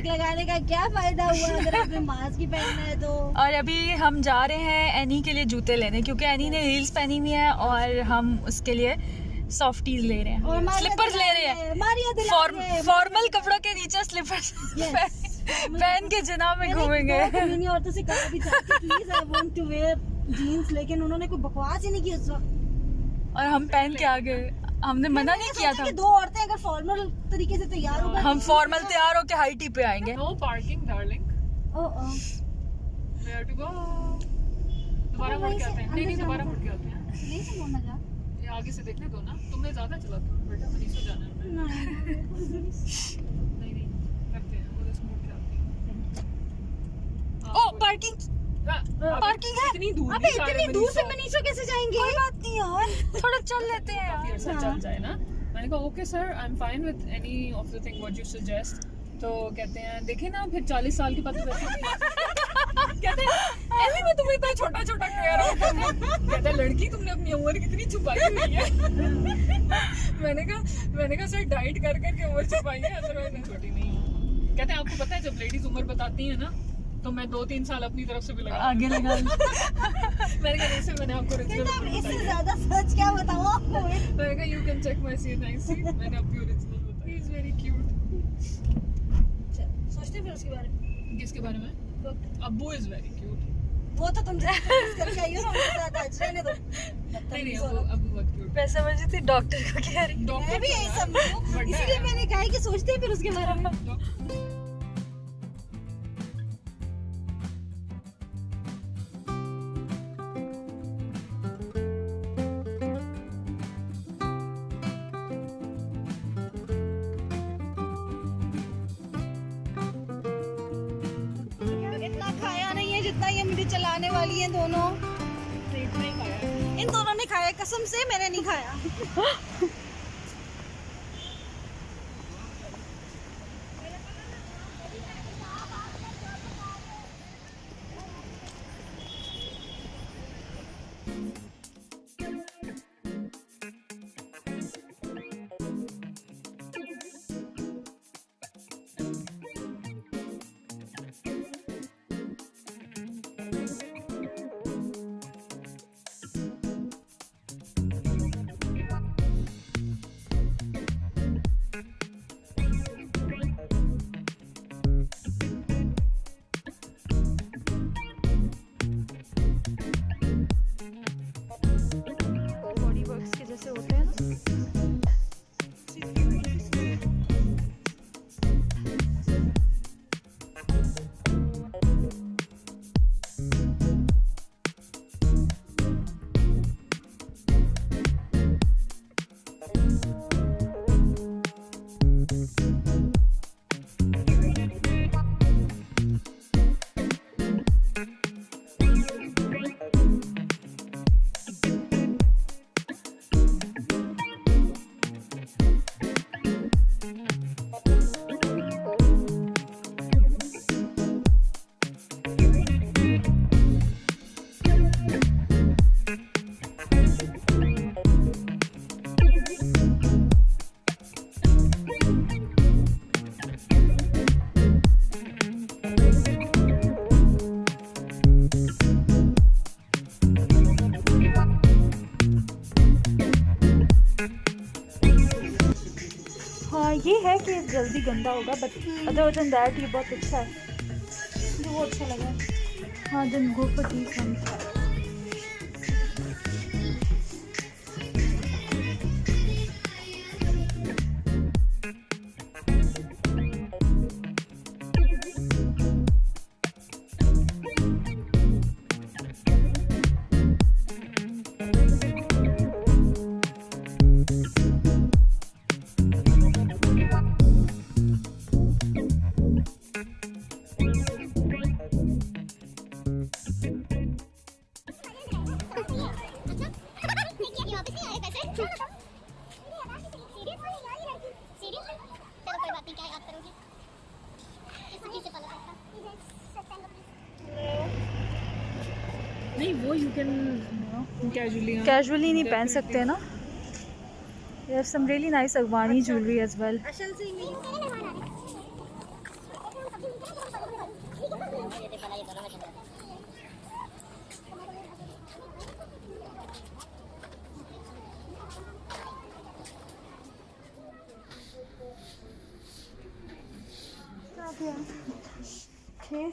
लगाने का क्या फायदा हुआ अगर आपने मास्क ही पहनना है तो। और अभी हम जा रहे हैं एनी के लिए जूते लेने, क्योंकि एनी ने हील्स पहनी हुई है और हम उसके लिए सॉफ्टीज ले रहे हैं, स्लीपर्स ले रहे हैं। फॉर्मल कपड़ों के नीचे स्लीपर्स पहन के जिना में घूमेंगे। औरतों से कहा भी था please I want to wear jeans, लेकिन उन्होंने कोई बकवास ही नहीं की उस वक्त और हम पहन के आ गए। हमने मना नहीं किया था। दो औरतें अगर फॉर्मल तरीके से तैयार हो, हम फॉर्मल तैयार होके हाई टी पे आएंगे। No parking darling. Where to go? दोबारा मुड़ के आते हैं। नहीं दोबारा मुड़ के आते हैं। नहीं से मोड़ना जा, ये आगे से देखने दो ना, तुमने ज्यादा चला तो बेटा मनीषा जाना है। नहीं करते हैं वो, जस्ट मुड़ के आते हैं। ओ पार्किंग है इतनी दूर, अबे इतनी दूर से मनीषा कैसे जाएंगे? कोई बात नहीं यार, थोड़ा चल लेते हैं यार। ऐसा चल जाए ना। मैंने कहा okay sir, I am fine with any of the thing what you suggest. तो कहते हैं देखे ना फिर 40 साल के बाद तो वैसे कहते हैं ऐसे में तुम्हें इतना छोटा छोटा कह रहा हूं। कहता है लड़की तुमने अपनी उम्र कितनी छुपाई हुई है। मैंने कहा सर डाइट कर करके उम्र छुपाई है, अदरवाइज छोटी नहीं हूं। कहते हैं आपको पता है जब लेडीज उम्र बताती है ना तो मैं 2-3 साल अपनी तरफ से भी लगा आगे लगा। मैंने कहा इससे मैंने आपको तो इससे ज्यादा सच क्या बताऊं आपको? मैंने कहा you can check my CNIC, मैंने आपकी ओरिजिनल बताई। He is very cute. सोचते फिर उसके बारे में। किसके बारे में? अब्बू इज वेरी क्यूट। वो तो तुम करके आई हो ना उनके साथ, आज रहने दो। नहीं अब्बू बहुत क्यूट। मैं समझी थी डॉक्टर को कह रही। मैं भी यही समझू, इसीलिए मैंने कहा कि सोचते फिर उसके बारे में। जितना ये मुझे चलाने वाली हैं दोनों, इन दोनों ने खाया, कसम से मैंने नहीं खाया। ये है कि जल्दी गंदा होगा, बट अदर देन दैट ये बहुत अच्छा है। मुझे वो अच्छा लगा। हाँ, then go for this one. नहीं वो यू कैन कैजुअली कैजुअली नहीं पहन सकते ना। They have some really nice Afghani jewelry as well. असल से ही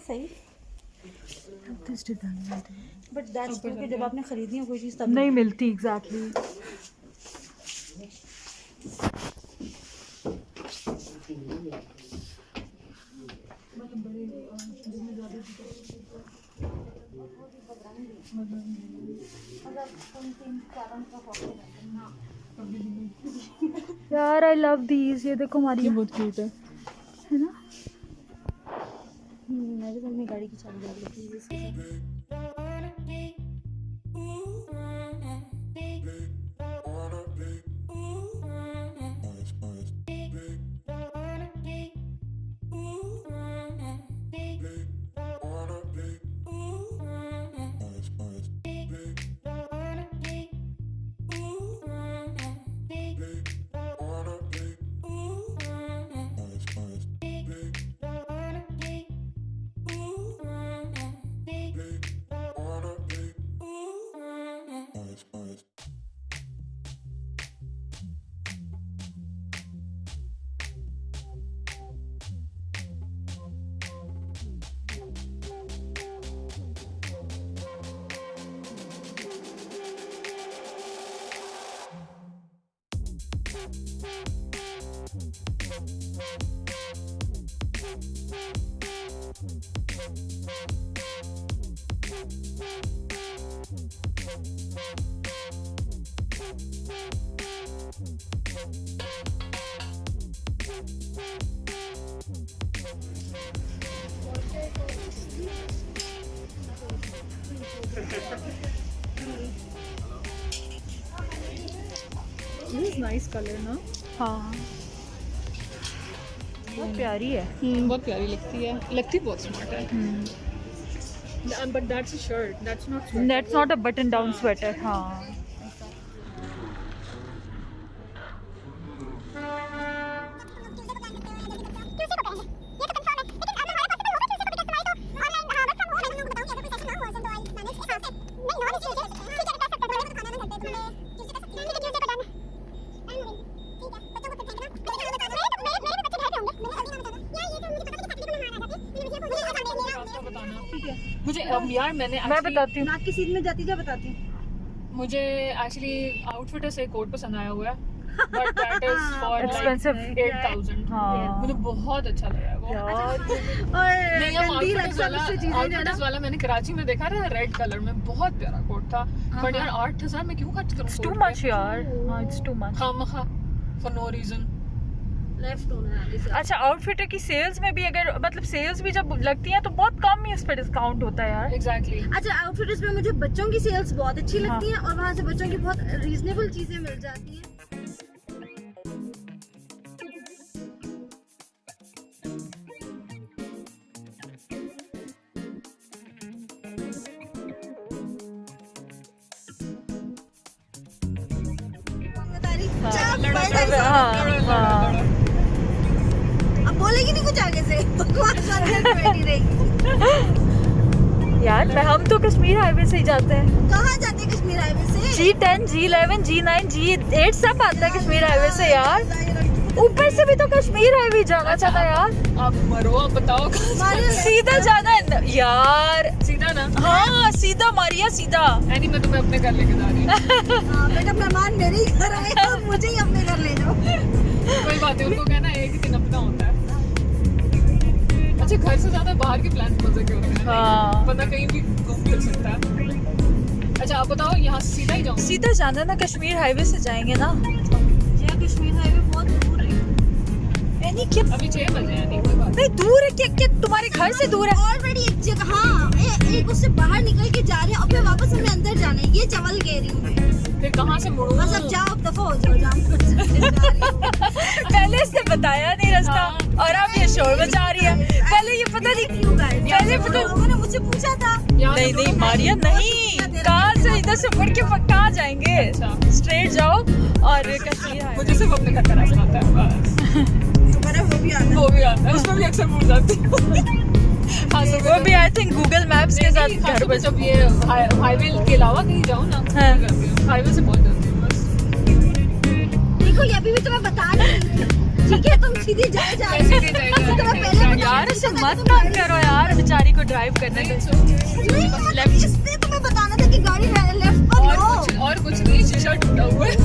सही। बट दैट्स ट्रू कि जब आपने खरीदी है कोई चीज़ तब नहीं मिलती एग्जैक्टली। यार आई लव दीज। ये देखो हमारी बहुत क्यूट है ना। मेरे घर में गाड़ी की चाबी डाल दी। दिस इज नाइस कलर ना। हाँ बहुत प्यारी है। बहुत प्यारी लगती है, लगती बहुत स्मार्ट है। But that's a shirt, that's not sweater. That's not a button down sweater। हाँ मुझे यार मैं बताती हूँ। नाक की सीध में जाती जा बताती हूँ। मुझे एक्चुअली आउटफिट से कोट पसंद आया हुआ है, but that is for Expensive। 8000। हाँ मुझे बहुत अच्छा लगा वो। यार और नहीं, हम गंदी आउटफिट लगता है चीजें आउटफिट वाला मैंने कराची में देखा था, रेड कलर में बहुत प्यारा कोट था। बट यार 8000 में क्यों खर्च करूं? it's too much यार। हाँ it's too much। खामखा फॉर नो रीजन। लेफ्ट होना है आगे से। अच्छा आउटफिटर की सेल्स में भी अगर मतलब सेल्स भी जब लगती हैं तो बहुत कम ही उस पर डिस्काउंट होता है यार। एग्जैक्टली। अच्छा आउटफिटर्स में मुझे बच्चों की सेल्स बहुत अच्छी लगती हैं और वहाँ से बच्चों की बहुत रीजनेबल चीजें मिल जाती हैं। अब बोलेगी नहीं कुछ आगे से, बकवास बैठी रहेगी। यार हम तो कश्मीर हाईवे से ही जाते हैं। कहाँ जाते हैं कश्मीर हाईवे से? G10, G11, G9, G8 सब आता है कश्मीर हाईवे से यार। ऊपर से भी तो कश्मीर हाईवे जाना चाहता यार। आप मरो, आप बताओ सीधा जाना है यार। सीधा ना। हाँ सीधा मारिया सीधा। एनी मैं तुम्हें अपने घर लेके जा रही हूँ। बेटा मेहमान मेरे ही घर आए और मुझे ही अपने घर ले जाओ। कोई बात नहीं, उनको कहना एक ही दिन अपना होता है। अच्छा घर से ज्यादा बाहर के प्लान मजे के होते हैं। हाँ। पता कहीं भी घूम फिर सकता है। अच्छा आप बताओ, यहाँ से सीधा ही जाऊँ? सीधा जाना ना, कश्मीर हाईवे से जाएंगे ना। ये कश्मीर हाईवे बहुत दूर है। यानी क्या अभी 6 बजे हैं, नहीं कोई बात नहीं दूर है, क्या क्या तुम्हारे घर से दूर है? ऑलरेडी एक जगह, हाँ एक उससे बाहर निकल के जा रहे हैं और फिर वापस हमें अंदर जाना है। ये चवल कह रही हूँ मैं। नहीं। फिर कहाँ से मुड़ूं? बस अब जाओ, अब दफा हो जाओ, जाम पहले से बताया नहीं रास्ता और अब ये शोर मचा रही है। पहले ये पता नहीं पहले पता लोगों ने मुझसे पूछा था। यहाँ नहीं से नहीं मुड़ूं? मारिया नहीं, कहाँ से इधर से मुड़ के कहाँ जाएंगे? अच्छा। स्ट्रेट जाओ और कश्मीर हाईवे। मुझे सिर्फ अपने घर का रास्ता आता है बस। तुम्हारा वो भी आता है। वो भी आता है, उसमें भी अक्सर भूल जाती हूँ। हाँ तो वो भी आई थिंक गूगल मैप्स के साथ घर पर बस। जब ये हाईवे के अलावा कहीं जाऊँ ना, हाँ। हाईवे से पहुँच जाती हूँ बस। देखो ये अभी भी तुम्हें बताना नहीं, ठीक है? तुम सीधी जाए जा रहे हो। सीधी जाए जा रहे हो। तुम्हें पहले बता यार ऐसे मत तंग करो यार बेचारी को ड्राइव करने दो। नहीं, लेफ्ट इसलिए तुम्हें बताना था कि गाड़ी लेफ्ट पर लो। और कुछ नहीं, शीशा टूटा हुआ है तो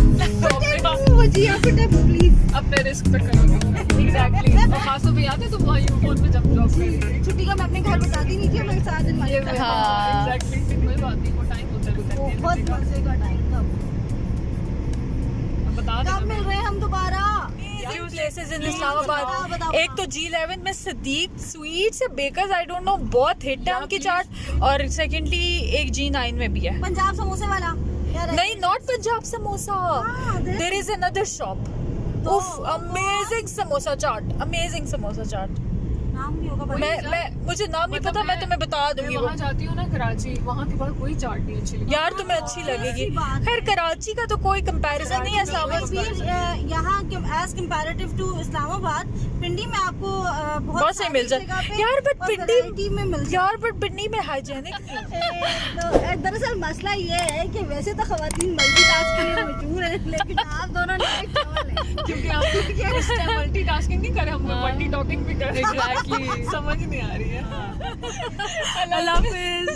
प्लीज। अपने रिस्क पे करोगे। एग्जैक्टली। और खास तो याद है तुम वहाँ यूफोन पे जब जॉब कर रही थी? छुट्टी का मैं अपने घर बताती नहीं थी, मैं 7 दिन ये बाद हाँ। एग्जैक्टली कोई बात नहीं, वो टाइम होता है गुजरने बहुत मजे का टाइम था। बता कब दो। मिल रहे हैं हम दोबारा? few places in Islamabad. बताओ। एक तो G11 में सदीक स्वीट्स है, बेकर्स आई डोंट नो, बहुत हिट है उनकी चाट। और सेकेंडली एक G9 में भी है। पंजाब समोसे वाला यार। नहीं नॉट पंजाब समोसा, हाँ, देयर इज अनदर शॉप। उफ अमेजिंग समोसा चाट, अमेजिंग समोसा चाट। नाम भी होगा। मैं मुझे नाम नहीं मतलब पता, मैं तुम्हें बता दूंगी वो। वहाँ जाती हूँ ना कराची, वहाँ के बाद कोई चाट नहीं अच्छी लगती। यार तुम्हें अच्छी लगेगी। ऐसी बात है। खैर कराची का तो कोई कंपैरिजन नहीं है इस्लामाबाद फिर से। यहाँ एज कंपैरेटिव टू इस्लामाबाद, पिंडी में आपको बहुत सही मिल जाए यार, बट पिंडी में मिल जाए। यार बट पिंडी में हाइजेनिक नहीं। तो दरअसल मसला ये है कि वैसे तो खवातीन मल्टीटास्क के लिए मजबूर है, लेकिन आप दोनों ने एक चावल है। क्योंकि आप मल्टीटास्किंग नहीं करे, हम लोग मल्टी टॉकिंग भी कर रहे हैं। Exactly. समझ नहीं आ रही है। अल्लाह हाफिज।